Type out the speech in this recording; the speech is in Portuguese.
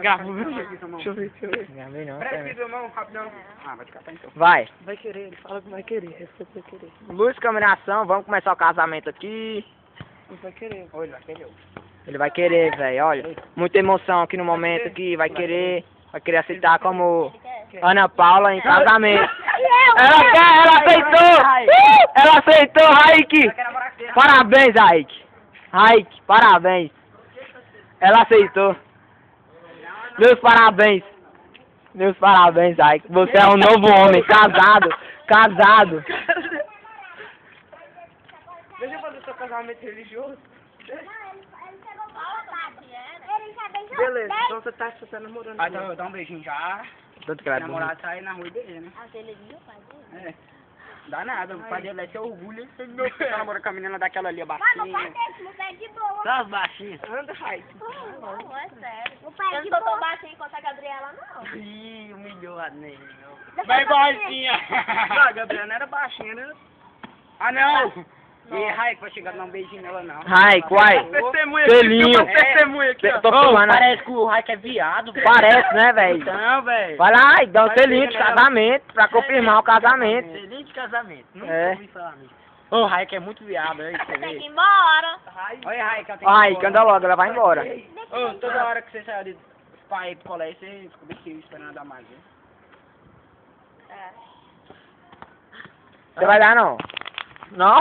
Gravou. Deixa eu ver. Gravei não. Presta pera. aqui, irmão, rapidão. Ah, vai escapar então. Vai. Vai querer, ele fala que vai querer. Ele falou que vai querer. Luz, câmera, vamos começar o casamento aqui. Ele vai querer. Oi, vai querer. Ele vai querer, velho, olha. Muita emoção aqui no momento aqui, vai querer aceitar como Ana Paula em casamento. Ela quer, ela aceitou! Ela aceitou, Raik! Parabéns, Raik! Raik, parabéns! Ela aceitou. Meus parabéns! Meus parabéns, Raik! Você é um novo homem, casado! Deixa eu fazer seu casamento religioso. Beleza, então você tá namorando. Ah, então eu dar um beijinho já. Tanto que O ela é namorado sai na rua dele, né? É. Dá nada, o pai dele vai ser orgulho. Ele tá namorando com a menina daquela ali, a baixinha. Tá as baixinhas. Anda, Raik. Não, é sério. Eu não tô tão baixinha quanto a Gabriela, não. Ih, humilhou a Ney. Vai baixinha. Não, a Gabriela não era baixinha, né? Ah, não. E Raik vai chegar a dar um beijinho nela, não. Raik, uai! Testemunha Selinho. aqui, testemunha aqui, ó. Tô filmando. Parece que o Raik é viado. Parece, né, velho? Não, velho. Vai lá e dá um selinho de casamento pra confirmar o casamento. Selinho de casamento. Nunca É. ouvi falar nisso. Ô, o Raik é muito viado, aí você Tem que vê. ir embora. Olha, Raik, eu tenho Ai, anda logo, ela vai embora. Ô, toda hora que você sai ali pra ir pro colégio, você fica aqui esperando dar mais, viu? É. Você vai dar não? Não?